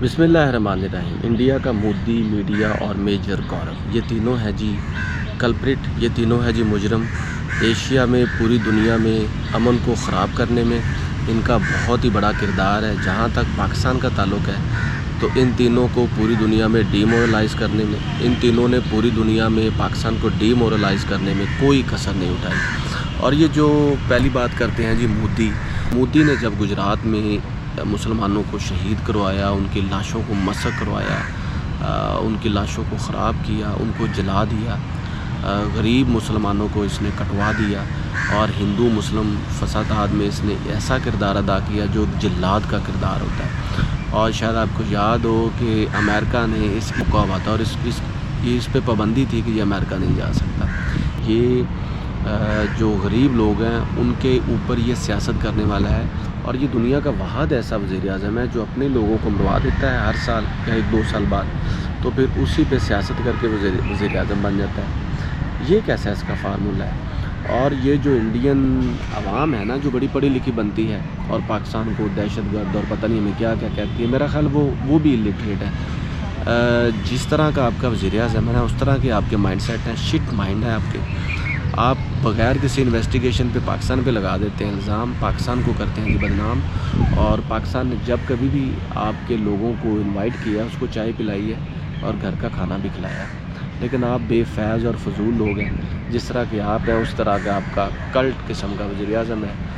बिस्मिल्लाहिर्रहमानिर्रहीम। इंडिया का मोदी, मीडिया और मेजर गौरव, ये तीनों है जी कल्प्रिट, ये तीनों है जी मुजरम। एशिया में, पूरी दुनिया में अमन को ख़राब करने में इनका बहुत ही बड़ा किरदार है। जहाँ तक पाकिस्तान का ताल्लुक़ है तो इन तीनों को पूरी दुनिया में डीमोरलाइज़ करने में, इन तीनों ने पूरी दुनिया में पाकिस्तान को डीमोरलाइज़ करने में कोई कसर नहीं उठाई। और ये जो पहली बात करते हैं जी मोदी ने जब गुजरात में मुसलमानों को शहीद करवाया, उनकी लाशों को मसक करवाया, उनकी लाशों को ख़राब किया, उनको जला दिया, गरीब मुसलमानों को इसने कटवा दिया और हिंदू मुस्लिम फसादात में इसने ऐसा किरदार अदा किया जो जिल्लाद का किरदार होता है। और शायद आपको याद हो कि अमेरिका ने इसकी मुकावा था और इस पे पाबंदी थी कि ये अमेरिका नहीं जा सकता। ये जो गरीब लोग हैं उनके ऊपर ये सियासत करने वाला है और ये दुनिया का वाहद ऐसा वज़ीर-ए-आज़म है जो अपने लोगों को मरवा देता है हर साल या 1-2 साल बाद, तो फिर उसी पे सियासत करके वज़ीर-ए-आज़म बन जाता है। ये कैसा इसका फार्मूला है? और ये जो इंडियन आवाम है ना, जो बड़ी पढ़ी लिखी बनती है और पाकिस्तान को दहशतगर्द और पता नहीं हमें क्या क्या कहती है, मेरा ख़्याल वो भी इलिटरेट है। जिस तरह का आपका वज़ीर-ए-आज़म है ना, उस तरह के आपके माइंडसेट हैं, शिट माइंड है आपके। आप बग़ैर किसी इन्वेस्टिगेशन पे पाकिस्तान पे लगा देते हैं इल्ज़ाम, पाकिस्तान को करते हैं जी बदनाम। और पाकिस्तान ने जब कभी भी आपके लोगों को इनवाइट किया, उसको चाय पिलाई है और घर का खाना भी खिलाया। लेकिन आप बेफैज़ और फजूल लोग हैं। जिस तरह के आप हैं उस तरह का आपका कल्ट किस्म का वज़ीर-ए-आज़म है।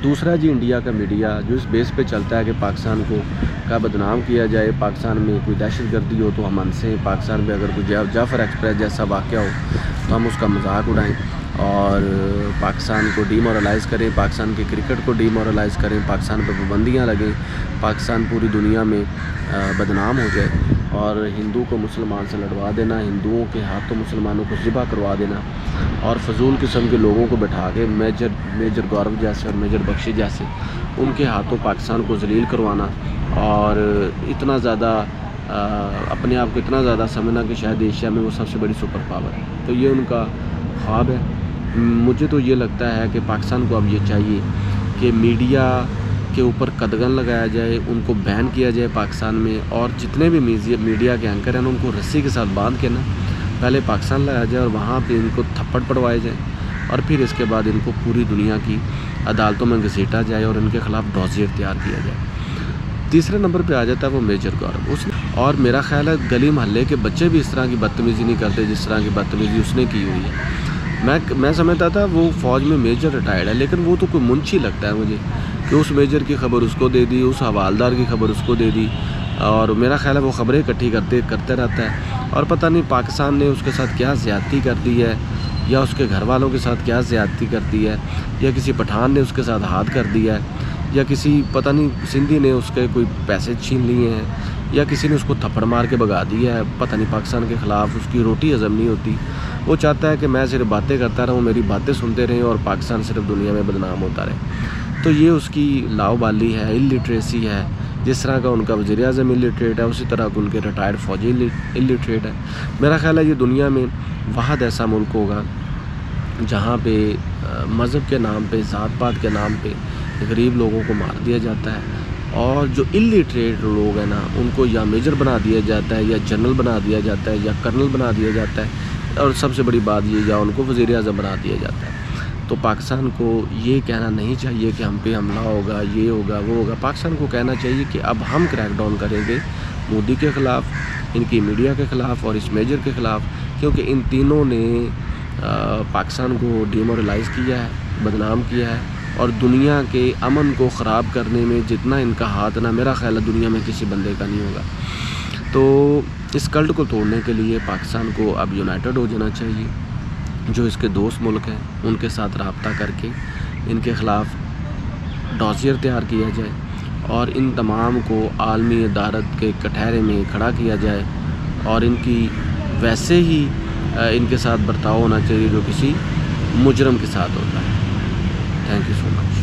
दूसरा जी इंडिया का मीडिया जो इस बेस पे चलता है कि पाकिस्तान को का बदनाम किया जाए, पाकिस्तान में कोई दहशतगर्दी हो तो हम हंसें, पाकिस्तान में अगर कोई जाफ़र एक्सप्रेस जैसा वाक़या हो तो हम उसका मजाक उड़ाएं और पाकिस्तान को डीमोरलाइज़ करें, पाकिस्तान के क्रिकेट को डीमोरलाइज़ करें, पाकिस्तान पर पाबंदियाँ लगें, पाकिस्तान पूरी दुनिया में बदनाम हो जाए और हिंदू को मुसलमान से लड़वा देना, हिंदुओं के हाथों मुसलमानों को ज़िबा करवा देना और फजूल किस्म के लोगों को बैठा के मेजर गौरव जैसे और मेजर बख्शी जैसे उनके हाथों पाकिस्तान को ज़लील करवाना और इतना ज़्यादा अपने आप को इतना ज़्यादा समझना कि शायद एशिया में वो सबसे बड़ी सुपर पावर है। तो ये उनका ख्वाब है। मुझे तो ये लगता है कि पाकिस्तान को अब ये चाहिए कि मीडिया के ऊपर कदगन लगाया जाए, उनको बैन किया जाए पाकिस्तान में, और जितने भी मीडिया के एंकर हैं उनको रस्सी के साथ बांध के ना पहले पाकिस्तान लाया जाए और वहाँ पे इनको थप्पड़ पड़वाए जाए और फिर इसके बाद इनको पूरी दुनिया की अदालतों में घसीटा जाए और इनके ख़िलाफ़ डॉसियर तैयार किया जाए। तीसरे नंबर पे आ जाता है वो मेजर गौरव। उसने, और मेरा ख्याल है गली महल्ले के बच्चे भी इस तरह की बदतमीज़ी नहीं करते जिस तरह की बदतमीज़ी उसने की हुई है। मैं समझता था वो फ़ौज में मेजर रिटायर्ड है, लेकिन वो तो कोई मुंशी लगता है मुझे कि उस मेजर की खबर उसको दे दी, उस हवालदार की खबर उसको दे दी और मेरा ख्याल है वो ख़बरें इकट्ठी करते रहता है और पता नहीं पाकिस्तान ने उसके साथ क्या ज़्यादती कर दी है या उसके घर वालों के साथ क्या ज़्यादती कर दी है या किसी पठान ने उसके साथ हाथ कर दिया है या किसी पता नहीं सिंधी ने उसके कोई पैसे छीन लिए हैं या किसी ने उसको थप्पड़ मार के भगा दिया है। पता नहीं पाकिस्तान के ख़िलाफ़ उसकी रोटी हज़म नहीं होती। वो चाहता है कि मैं सिर्फ बातें करता रहूँ, मेरी बातें सुनते रहें और पाकिस्तान सिर्फ दुनिया में बदनाम होता रहे। तो ये उसकी लाओबाली है, इलिटरेसी है। जिस तरह का उनका वज़ीर-ए-आज़म इलिटरेट है उसी तरह का उनके रिटायर्ड फ़ौजी इलिटरेट है। मेरा ख़्याल है ये दुनिया में वाहद ऐसा मुल्क होगा जहाँ पे मज़हब के नाम पे, ज़ात पात के नाम पे गरीब लोगों को मार दिया जाता है और जो इलिटरेट लोग हैं ना उनको या मेजर बना दिया जाता है या जनरल बना दिया जाता है या कर्नल बना दिया जाता है और सबसे बड़ी बात ये या उनको वज़ीर-ए-आज़म बना दिया जाता है। तो पाकिस्तान को ये कहना नहीं चाहिए कि हम पे हमला होगा, ये होगा, वो होगा। पाकिस्तान को कहना चाहिए कि अब हम क्रैकडाउन करेंगे मोदी के ख़िलाफ़, इनकी मीडिया के ख़िलाफ़ और इस मेजर के ख़िलाफ़, क्योंकि इन तीनों ने पाकिस्तान को डीमोरलाइज़ किया है, बदनाम किया है और दुनिया के अमन को ख़राब करने में जितना इनका हाथ ना, मेरा ख़्याल है दुनिया में किसी बंदे का नहीं होगा। तो इस कल्ट को तोड़ने के लिए पाकिस्तान को अब यूनाइटेड हो जाना चाहिए। जो इसके दोस्त मुल्क हैं उनके साथ रब्ता करके इनके ख़िलाफ़ डॉसियर तैयार किया जाए और इन तमाम को आलमी अदालत के कटहरे में खड़ा किया जाए और इनकी वैसे ही इनके साथ बर्ताव होना चाहिए जो किसी मुजरम के साथ होता है। Thank you so much.